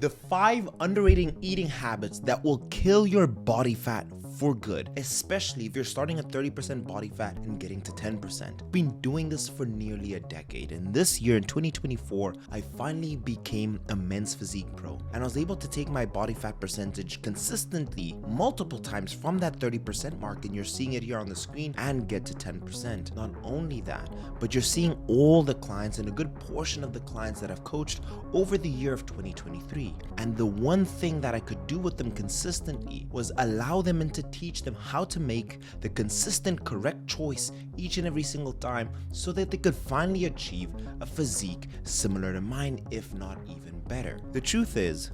The 5 underrated eating habits that will kill your body fat for good, especially if you're starting at 30% body fat and getting to 10%. Been doing this for nearly a decade, and this year in 2024, I finally became a men's physique pro, and I was able to take my body fat percentage consistently multiple times from that 30% mark, and you're seeing it here on the screen, and get to 10%. Not only that, but you're seeing all the clients and a good portion of the clients that I've coached over the year of 2023. And the one thing that I could do with them consistently was allow them and to teach them how to make the consistent correct choice each and every single time so that they could finally achieve a physique similar to mine, if not even better. The truth is,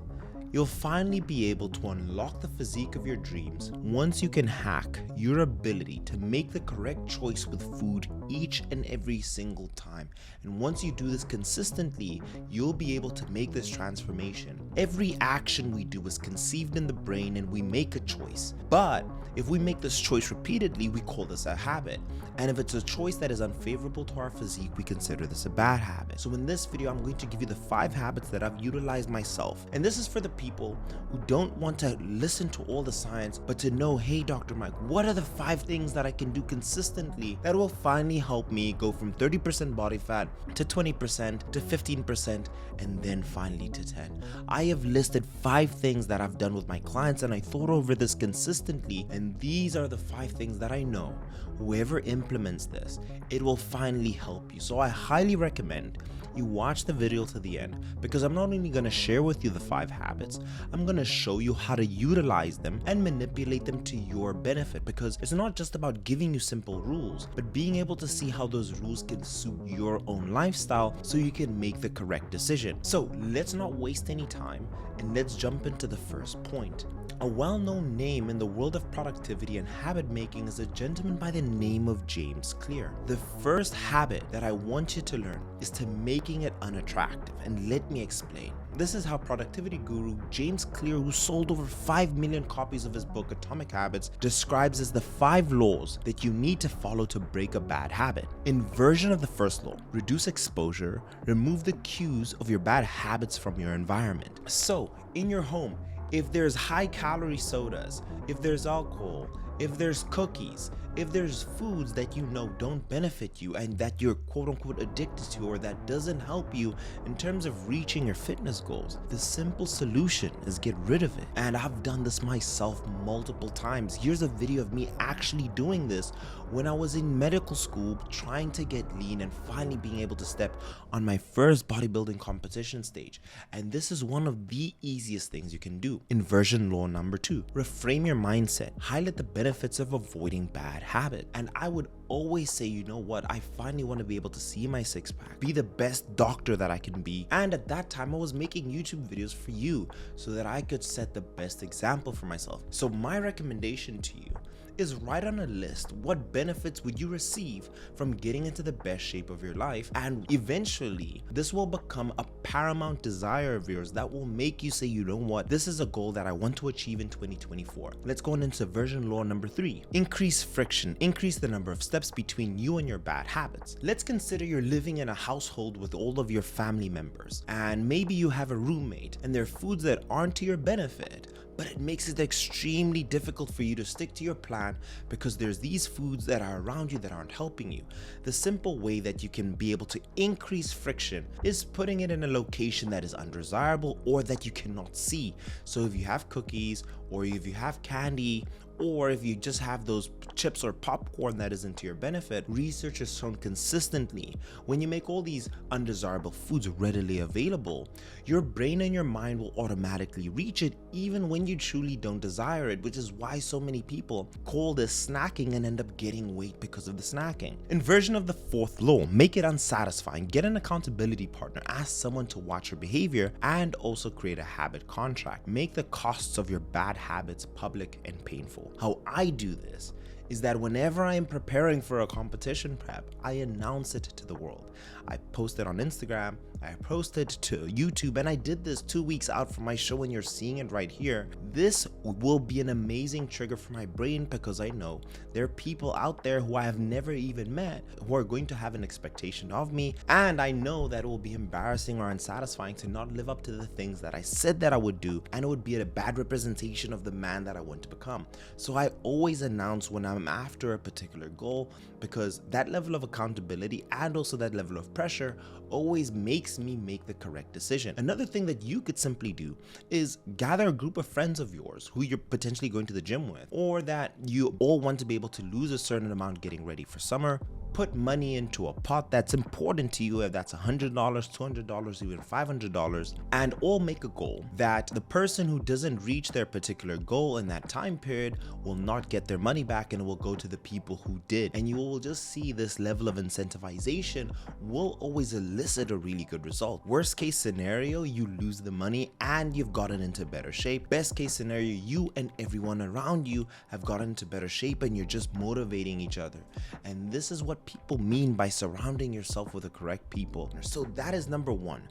you'll finally be able to unlock the physique of your dreams once you can hack your ability to make the correct choice with food each and every single time. And once you do this consistently, you'll be able to make this transformation. Every action we do is conceived in the brain and we make a choice. But if we make this choice repeatedly, we call this a habit. And if it's a choice that is unfavorable to our physique, we consider this a bad habit. So in this video, I'm going to give you the 5 habits that I've utilized myself. And this is for the people who don't want to listen to all the science, but to know, hey, Dr. Mike, what are the 5 things that I can do consistently that will finally help me go from 30% body fat to 20% to 15% and then finally to 10. I have listed 5 things that I've done with my clients, and I thought over this consistently, and these are the 5 things that I know whoever implements this, it will finally help you. So I highly recommend you watch the video to the end, because I'm not only going to share with you the 5 habits, I'm going to show you how to utilize them and manipulate them to your benefit, because it's not just about giving you simple rules, but being able to see how those rules can suit your own lifestyle so you can make the correct decision. So let's not waste any time and let's jump into the first point. A well-known name in the world of productivity and habit making is a gentleman by the name of James Clear. The first habit that I want you to learn is to making it unattractive, and let me explain. This is how productivity guru James Clear, who sold over 5 million copies of his book Atomic Habits, describes as the 5 laws that you need to follow to break a bad habit. Inversion of the first law: reduce exposure, remove the cues of your bad habits from your environment. So in your home, if there's high calorie sodas, if there's alcohol, if there's cookies, if there's foods that you know don't benefit you and that you're quote unquote addicted to, or that doesn't help you in terms of reaching your fitness goals, the simple solution is get rid of it. And I've done this myself multiple times. Here's a video of me actually doing this when I was in medical school, trying to get lean and finally being able to step on my first bodybuilding competition stage. And this is one of the easiest things you can do. Inversion law number 2: reframe your mindset. Highlight the benefits of avoiding bad habit. And I would always say, you know what, I finally want to be able to see my 6-pack, be the best doctor that I can be. And at that time, I was making YouTube videos for you so that I could set the best example for myself. So my recommendation to you is write on a list what benefits would you receive from getting into the best shape of your life, and eventually this will become a paramount desire of yours that will make you say, you know what, this is a goal that I want to achieve in 2024. Let's go on into version law number 3: increase friction. Increase the number of steps between you and your bad habits. Let's consider you're living in a household with all of your family members, and maybe you have a roommate and there are foods that aren't to your benefit, but it makes it extremely difficult for you to stick to your plan because there's these foods that are around you that aren't helping you. The simple way that you can be able to increase friction is putting it in a location that is undesirable or that you cannot see. So if you have cookies, or if you have candy, or if you just have those chips or popcorn that isn't to your benefit, research has shown consistently when you make all these undesirable foods readily available, your brain and your mind will automatically reach it even when you truly don't desire it, which is why so many people call this snacking and end up gaining weight because of the snacking. Inversion of the 4th law: make it unsatisfying. Get an accountability partner, ask someone to watch your behavior, and also create a habit contract. Make the costs of your bad habits public and painful. How I do this is that whenever I am preparing for a competition prep, I announce it to the world. I post it on Instagram, I posted to YouTube, and I did this 2 weeks out from my show, and you're seeing it right here. This will be an amazing trigger for my brain because I know there are people out there who I have never even met who are going to have an expectation of me, and I know that it will be embarrassing or unsatisfying to not live up to the things that I said that I would do, and it would be a bad representation of the man that I want to become. So I always announce when I'm after a particular goal, because that level of accountability and also that level of pressure always makes me make the correct decision. Another thing that you could simply do is gather a group of friends of yours who you're potentially going to the gym with, or that you all want to be able to lose a certain amount getting ready for summer. Put money into a pot that's important to you, if that's $100, $200, even $500, and all make a goal that the person who doesn't reach their particular goal in that time period will not get their money back, and it will go to the people who did. And you will just see this level of incentivization will always elicit a really good result. Worst case scenario, you lose the money and you've gotten into better shape. Best case scenario, you and everyone around you have gotten into better shape and you're just motivating each other. And this is what people mean by surrounding yourself with the correct people. So that is number one,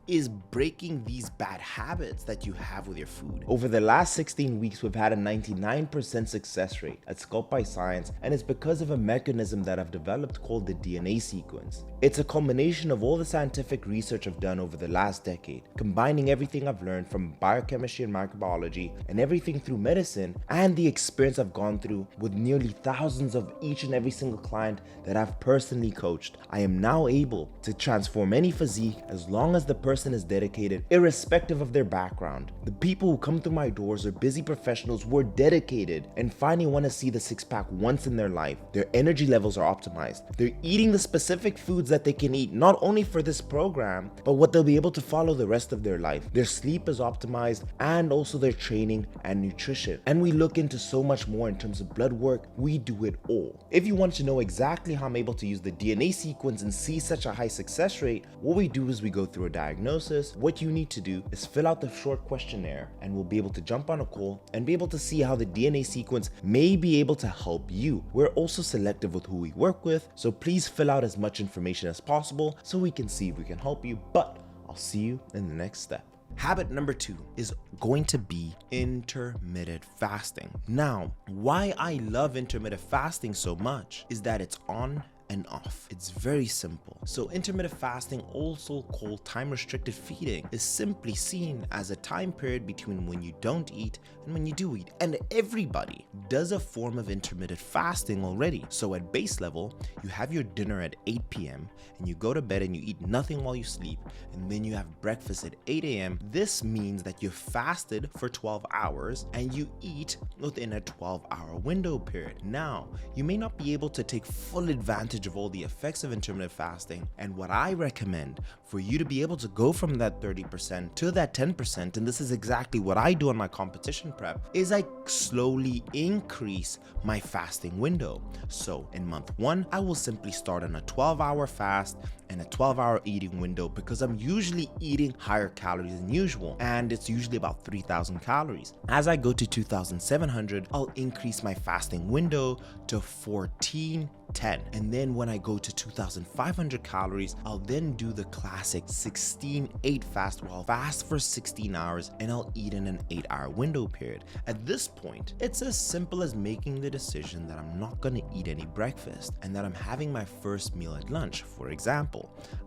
is breaking these bad habits that you have with your food. Over the last 16 weeks, we've had a 99% success rate at Sculpt by Science, and it's because of a mechanism that I've developed called the DNA sequence. It's a culmination of all the scientific research I've done over the last decade, combining everything I've learned from biochemistry and microbiology and everything through medicine, and the experience I've gone through with nearly thousands of each and every single client that I've personally coached. I am now able to transform any physique as long as the person is dedicated, irrespective of their background. The people who come through my doors are busy professionals who are dedicated and finally want to see the six-pack once in their life. Their energy levels are optimized. They're eating the specific foods that they can eat, not only for this program, but what they'll be able to follow the rest of their life. Their sleep is optimized, and also their training and nutrition. And we look into so much more in terms of blood work. We do it all. If you want to know exactly how I'm able to use the DNA sequence and see such a high success rate, what we do is we go through a diagnosis. What you need to do is fill out the short questionnaire, and we'll be able to jump on a call and be able to see how the DNA sequence may be able to help you. We're also selective with who we work with, so please fill out as much information as possible so we can see if we can help you. But I'll see you in the next step. Habit number 2 is going to be intermittent fasting. Now, why I love intermittent fasting so much is that it's on and off. It's very simple. So intermittent fasting, also called time restricted feeding, is simply seen as a time period between when you don't eat and when you do eat. And everybody does a form of intermittent fasting already. So at base level, you have your dinner at 8 p.m. and you go to bed and you eat nothing while you sleep, and then you have breakfast at 8 a.m. This means that you fasted for 12 hours and you eat within a 12-hour window period. Now, you may not be able to take full advantage of all the effects of intermittent fasting, and what I recommend for you to be able to go from that 30% to that 10%, and this is exactly what I do on my competition prep, is I slowly increase my fasting window. So in month 1, I will simply start on a 12-hour fast and a 12-hour eating window, because I'm usually eating higher calories than usual, and it's usually about 3,000 calories. As I go to 2,700, I'll increase my fasting window to 1410, and then when I go to 2,500 calories, I'll then do the classic 16-8 fast, where I'll fast for 16 hours and I'll eat in an 8-hour window period. At this point, it's as simple as making the decision that I'm not going to eat any breakfast and that I'm having my first meal at lunch. For example,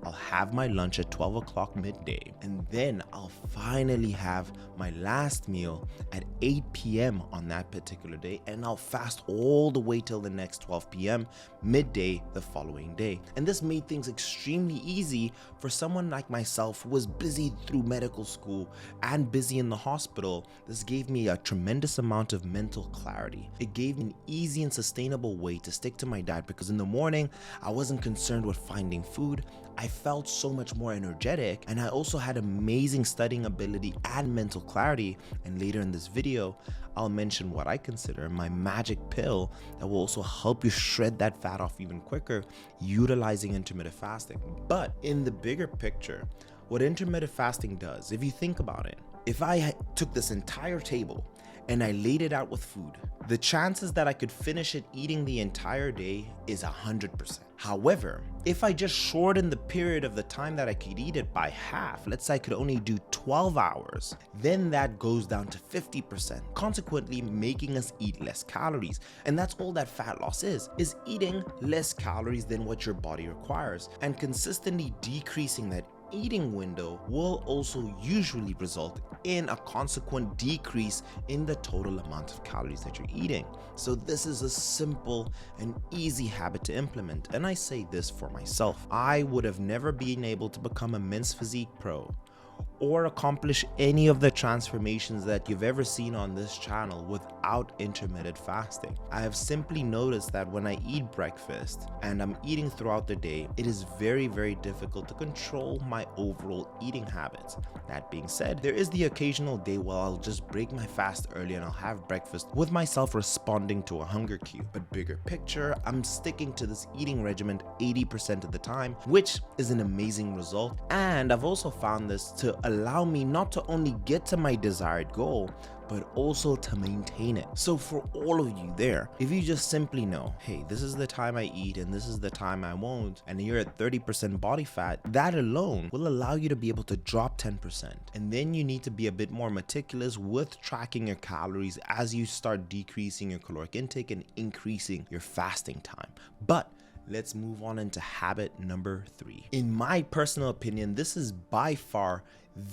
I'll have my lunch at 12 o'clock midday, and then I'll finally have my last meal at 8 p.m. on that particular day, and I'll fast all the way till the next 12 p.m. midday the following day. And this made things extremely easy for someone like myself who was busy through medical school and busy in the hospital. This gave me a tremendous amount of mental clarity. It gave me an easy and sustainable way to stick to my diet, because in the morning I wasn't concerned with finding food. I felt so much more energetic, and I also had amazing studying ability and mental clarity. And later in this video, I'll mention what I consider my magic pill that will also help you shred that fat off even quicker utilizing intermittent fasting. But in the bigger picture, what intermittent fasting does, if you think about it, if I took this entire table and I laid it out with food, the chances that I could finish it eating the entire day is 100%. However, if I just shorten the period of the time that I could eat it by half, let's say I could only do 12 hours, then that goes down to 50%, consequently making us eat less calories. And that's all that fat loss is eating less calories than what your body requires, and consistently decreasing that eating window will also usually result in a consequent decrease in the total amount of calories that you're eating. So this is a simple and easy habit to implement, and I say this for myself. I would have never been able to become a men's physique pro or accomplish any of the transformations that you've ever seen on this channel without intermittent fasting. I have simply noticed that when I eat breakfast and I'm eating throughout the day, it is very, very difficult to control my overall eating habits. That being said, there is the occasional day where I'll just break my fast early and I'll have breakfast with myself responding to a hunger cue. But bigger picture, I'm sticking to this eating regimen 80% of the time, which is an amazing result. And I've also found this to allow me not to only get to my desired goal, but also to maintain it. So for all of you there, if you just simply know, hey, this is the time I eat and this is the time I won't, and you're at 30% body fat, that alone will allow you to be able to drop 10%. And then you need to be a bit more meticulous with tracking your calories as you start decreasing your caloric intake and increasing your fasting time. But let's move on into habit number 3. In my personal opinion, this is by far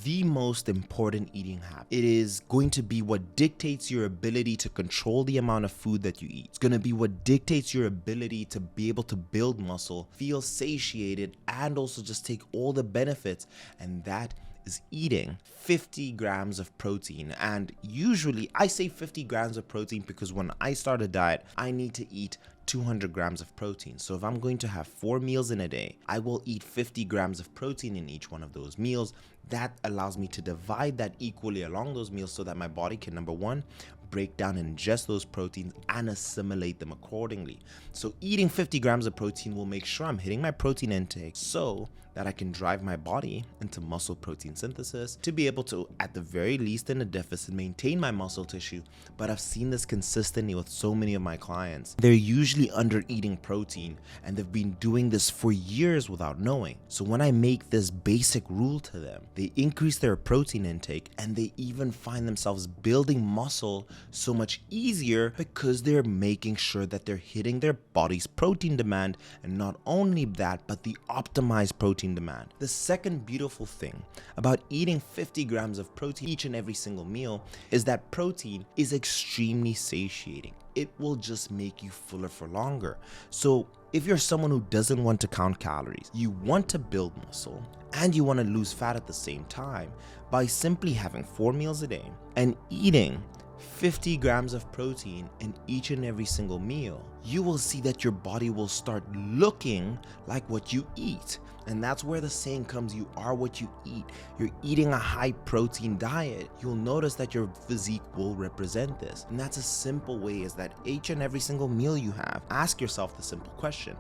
the most important eating habit. It is going to be what dictates your ability to control the amount of food that you eat. It's going to be what dictates your ability to be able to build muscle, feel satiated, and also just take all the benefits, and that is eating 50 grams of protein. And usually I say 50 grams of protein because when I start a diet, I need to eat 200 grams of protein. So if I'm going to have 4 meals in a day, I will eat 50 grams of protein in each one of those meals. That allows me to divide that equally along those meals so that my body can, number one, break down and ingest those proteins and assimilate them accordingly. So eating 50 grams of protein will make sure I'm hitting my protein intake so that I can drive my body into muscle protein synthesis to be able to, at the very least in a deficit, maintain my muscle tissue. But I've seen this consistently with so many of my clients. They're usually under eating protein and they've been doing this for years without knowing. So when I make this basic rule to them, they increase their protein intake and they even find themselves building muscle so much easier because they're making sure that they're hitting their body's protein demand, and not only that, but the optimized protein demand. The second beautiful thing about eating 50 grams of protein each and every single meal is that protein is extremely satiating. It will just make you fuller for longer. So if you're someone who doesn't want to count calories, you want to build muscle, and you want to lose fat at the same time, by simply having 4 meals a day and eating 50 grams of protein in each and every single meal, you will see that your body will start looking like what you eat. And that's where the saying comes, you are what you eat. You're eating a high protein diet. You'll notice that your physique will represent this. And that's a simple way, is that each and every single meal you have, ask yourself the simple question: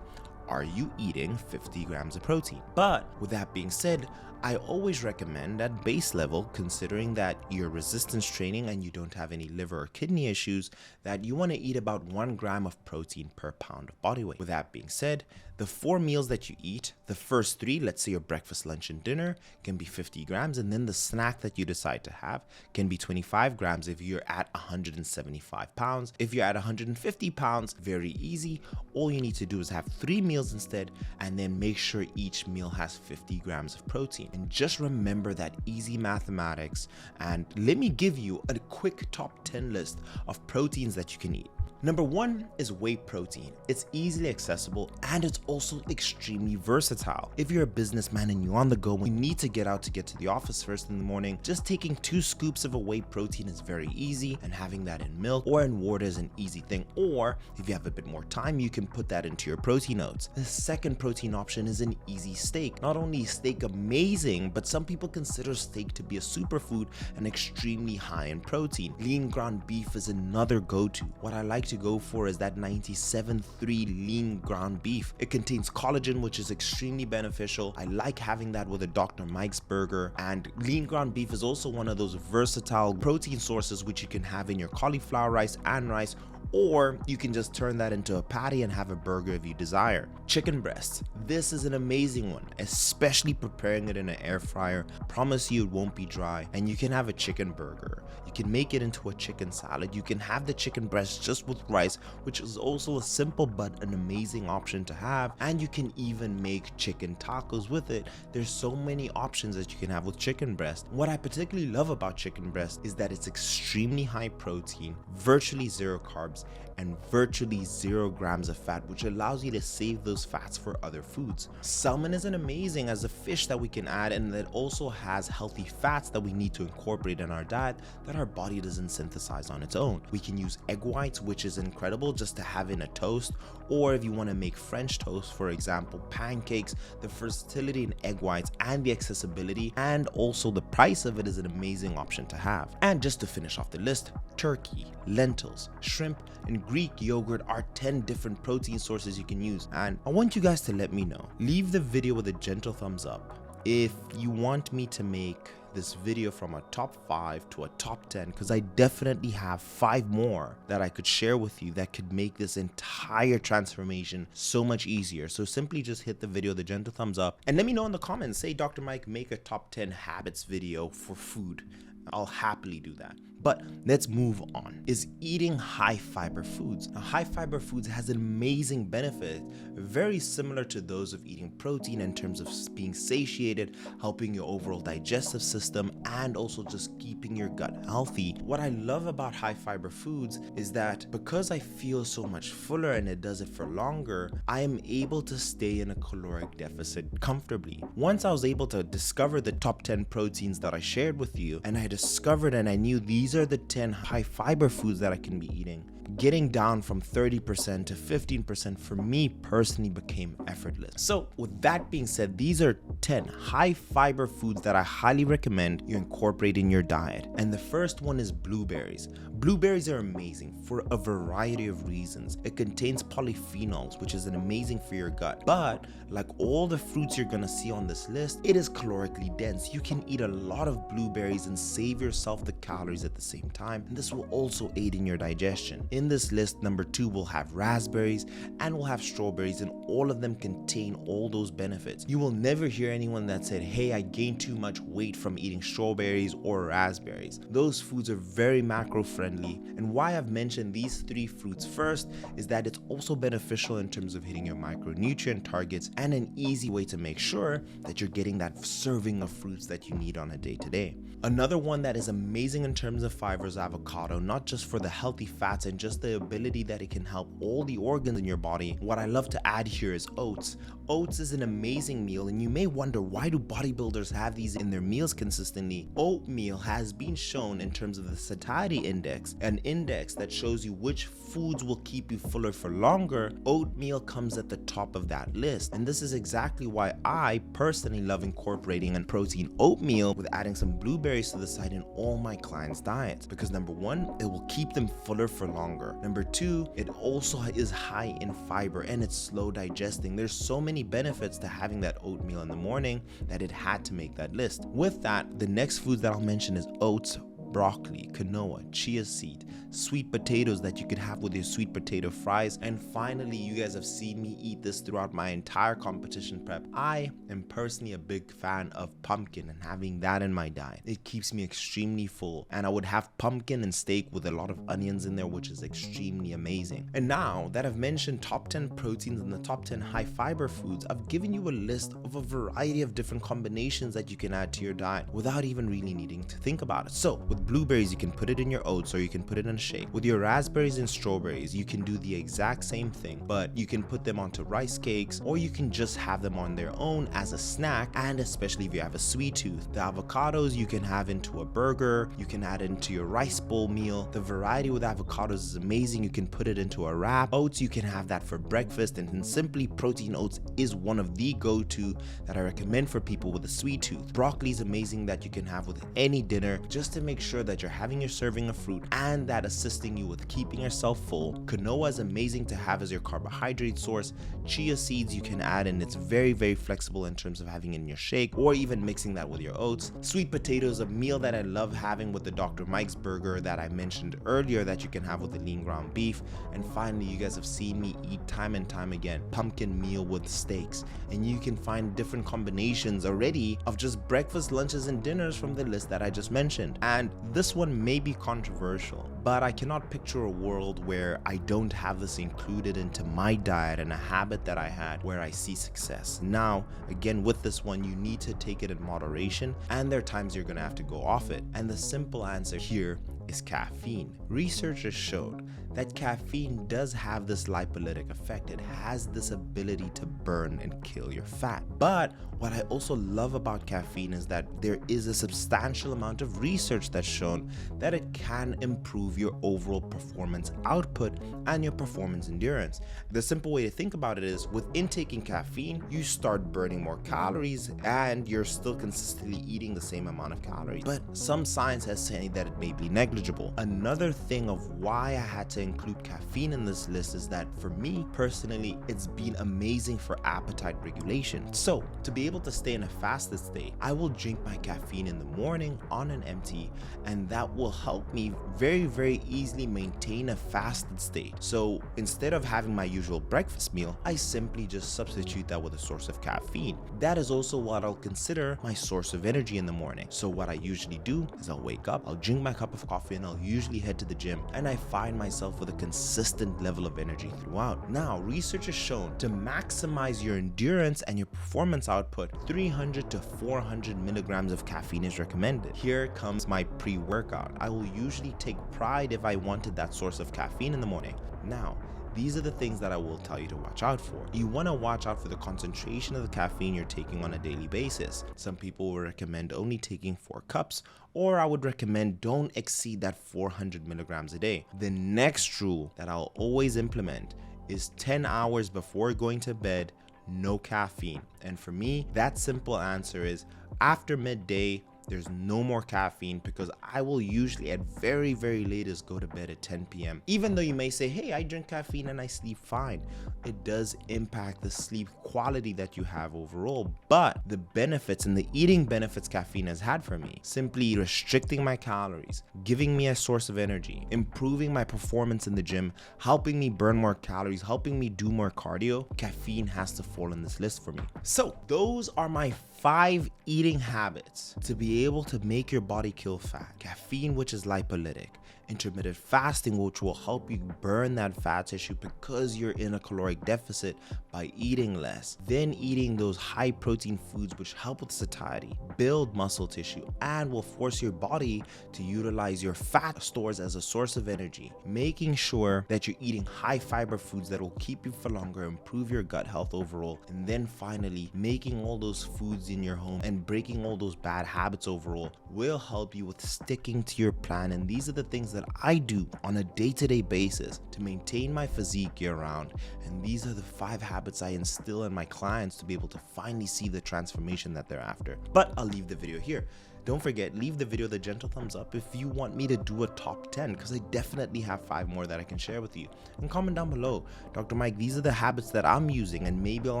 are you eating 50 grams of protein? But with that being said, I always recommend at base level, considering that you're resistance training and you don't have any liver or kidney issues, that you want to eat about 1 gram of protein per pound of body weight. With that being said, the 4 meals that you eat, the first 3, let's say your breakfast, lunch, and dinner, can be 50 grams. And then the snack that you decide to have can be 25 grams if you're at 175 pounds. If you're at 150 pounds, very easy. All you need to do is have 3 meals instead, and then make sure each meal has 50 grams of protein. And just remember that easy mathematics. And let me give you a quick top 10 list of proteins that you can eat. Number 1 is whey protein. It's easily accessible and it's also extremely versatile. If you're a businessman and you're on the go and you need to get out to get to the office first in the morning, just taking 2 scoops of a whey protein is very easy, and having that in milk or in water is an easy thing. Or if you have a bit more time, you can put that into your protein oats. The second protein option is an easy steak. Not only is steak amazing, but some people consider steak to be a superfood and extremely high in protein. Lean ground beef is another go-to. What I like like to go for is that 97.3 lean ground beef. It contains collagen, which is extremely beneficial. I like having that with a Dr. Mike's burger, and lean ground beef is also one of those versatile protein sources which you can have in your cauliflower rice and rice, or you can just turn that into a patty and have a burger if you desire. Chicken breast. This is an amazing one, especially preparing it in an air fryer. Promise you it won't be dry, and you can have a chicken burger. You can make it into a chicken salad. You can have the chicken breast just with rice, which is also a simple but an amazing option to have, and you can even make chicken tacos with it. There's so many options that you can have with chicken breast. What I particularly love about chicken breast is that it's extremely high protein, virtually zero carbs, and virtually 0 grams of fat, which allows you to save those fats for other foods. Salmon is an amazing as a fish that we can add, and that also has healthy fats that we need to incorporate in our diet that our body doesn't synthesize on its own. We can use egg whites, which is incredible just to have in a toast, or if you want to make French toast, for example, pancakes. The versatility in egg whites and the accessibility and also the price of it is an amazing option to have. And just to finish off the list, turkey, lentils, shrimp, and Greek yogurt are 10 different protein sources you can use, and I want you guys to let me know. Leave the video with a gentle thumbs up if you want me to make this video from a top 5 to a top 10, because I definitely have 5 more that I could share with you that could make this entire transformation so much easier. So simply just hit the video the gentle thumbs up and let me know in the comments. Say, Dr. Mike, make a top 10 habits video for food. I'll happily do that. But let's move on. Is eating high fiber foods. Now, high fiber foods has an amazing benefit, very similar to those of eating protein in terms of being satiated, helping your overall digestive system, and also just keeping your gut healthy. What I love about high fiber foods is that because I feel so much fuller and it does it for longer, I am able to stay in a caloric deficit comfortably. Once I was able to discover the top 10 proteins that I shared with you, and I discovered and I knew these are the 10 high fiber foods that I can be eating, getting down from 30% to 15% for me personally became effortless. So with that being said, these are 10 high fiber foods that I highly recommend you incorporate in your diet. And the first one is blueberries. Blueberries are amazing for a variety of reasons. It contains polyphenols, which is amazing for your gut. But like all the fruits you're gonna see on this list, it is calorically dense. You can eat a lot of blueberries and save yourself the calories at the same time. And this will also aid in your digestion. In this list, number 2 will have raspberries and we'll have strawberries, and all of them contain all those benefits. You will never hear anyone that said, hey, I gained too much weight from eating strawberries or raspberries. Those foods are very macro friendly, and why I've mentioned these 3 fruits first is that it's also beneficial in terms of hitting your micronutrient targets and an easy way to make sure that you're getting that serving of fruits that you need on a day-to-day. Another one that is amazing in terms of fiber is avocado, not just for the healthy fats and just the ability that it can help all the organs in your body. What I love to add here is oats. Oats is an amazing meal, and you may wonder, why do bodybuilders have these in their meals consistently? Oatmeal has been shown in terms of the satiety index, an index that shows you which foods will keep you fuller for longer. Oatmeal comes at the top of that list, and this is exactly why I personally love incorporating a protein oatmeal with adding some blueberries to the side in all my clients' diets, because number 1, it will keep them fuller for longer. Number 2, it also is high in fiber and it's slow digesting. There's so many benefits to having that oatmeal in the morning that it had to make that list. With that, the next foods that I'll mention is oats, broccoli, quinoa, chia seed, sweet potatoes that you could have with your sweet potato fries. And finally, you guys have seen me eat this throughout my entire competition prep. I am personally a big fan of pumpkin, and having that in my diet, it keeps me extremely full. And I would have pumpkin and steak with a lot of onions in there, which is extremely amazing. And now that I've mentioned top 10 proteins and the top 10 high fiber foods, I've given you a list of a variety of different combinations that you can add to your diet without even really needing to think about it. So with blueberries, you can put it in your oats or you can put it in a shake. With your raspberries and strawberries, you can do the exact same thing, but you can put them onto rice cakes, or you can just have them on their own as a snack, and especially if you have a sweet tooth. The avocados you can have into a burger, you can add it into your rice bowl meal. The variety with avocados is amazing. You can put it into a wrap. Oats, you can have that for breakfast, and simply protein oats is one of the go-to that I recommend for people with a sweet tooth. Broccoli is amazing that you can have with any dinner, just to make sure sure that you're having your serving of fruit and that assisting you with keeping yourself full. Quinoa is amazing to have as your carbohydrate source. Chia seeds you can add, and it's very, very flexible in terms of having in your shake or even mixing that with your oats. Sweet potato is a meal that I love having with the Dr. Mike's burger that I mentioned earlier that you can have with the lean ground beef. And finally, you guys have seen me eat time and time again pumpkin meal with steaks, and you can find different combinations already of just breakfast, lunches, and dinners from the list that I just mentioned. And this one may be controversial, but I cannot picture a world where I don't have this included into my diet and a habit that I had where I see success. Now, again, with this one, you need to take it in moderation, and there are times you're gonna have to go off it. And the simple answer here is caffeine. Researchers showed that caffeine does have this lipolytic effect. It has this ability to burn and kill your fat. But what I also love about caffeine is that there is a substantial amount of research that's shown that it can improve your overall performance output and your performance endurance. The simple way to think about it is with intaking caffeine, you start burning more calories and you're still consistently eating the same amount of calories. But some science has said that it may be negligible. Another thing of why I had to include caffeine in this list is that for me personally, it's been amazing for appetite regulation. So to be able to stay in a fasted state, I will drink my caffeine in the morning on an empty, and that will help me very, very easily maintain a fasted state. So instead of having my usual breakfast meal, I simply just substitute that with a source of caffeine. That is also what I'll consider my source of energy in the morning. So what I usually do is I'll wake up, I'll drink my cup of coffee, and I'll usually head to the gym, and I find myself with a consistent level of energy throughout. Now, research has shown to maximize your endurance and your performance output, 300 to 400 milligrams of caffeine is recommended. Here comes my pre-workout. I will usually take pride if I wanted that source of caffeine in the morning. Now, these are the things that I will tell you to watch out for. You want to watch out for the concentration of the caffeine you're taking on a daily basis. Some people will recommend only taking 4 cups, or I would recommend don't exceed that 400 milligrams a day. The next rule that I'll always implement is 10 hours before going to bed, no caffeine. And for me, that simple answer is after midday, there's no more caffeine, because I will usually at very, very latest go to bed at 10 p.m. Even though you may say, hey, I drink caffeine and I sleep fine, it does impact the sleep quality that you have overall. But the benefits and the eating benefits caffeine has had for me, simply restricting my calories, giving me a source of energy, improving my performance in the gym, helping me burn more calories, helping me do more cardio, caffeine has to fall in this list for me. So those are my 5 eating habits to be able to make your body kill fat. Caffeine, which is lipolytic. Intermittent fasting, which will help you burn that fat tissue because you're in a caloric deficit by eating less. Then eating those high protein foods which help with satiety, build muscle tissue, and will force your body to utilize your fat stores as a source of energy. Making sure that you're eating high fiber foods that will keep you for longer, improve your gut health overall. And then finally, making all those foods in your home and breaking all those bad habits overall will help you with sticking to your plan. And these are the things that I do on a day-to-day basis to maintain my physique year-round. And these are the 5 habits I instill in my clients to be able to finally see the transformation that they're after. But I'll leave the video here. Don't forget, leave the video the gentle thumbs up if you want me to do a top 10, because I definitely have 5 more that I can share with you. And comment down below, Dr. Mike, these are the habits that I'm using and maybe I'll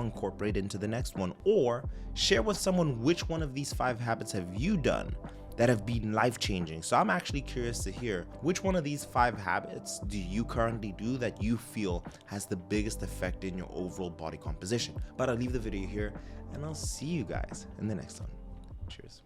incorporate into the next one. Or share with someone which one of these 5 habits have you done that have been life-changing. So I'm actually curious to hear which one of these 5 habits do you currently do that you feel has the biggest effect in your overall body composition. But I'll leave the video here and I'll see you guys in the next one. Cheers.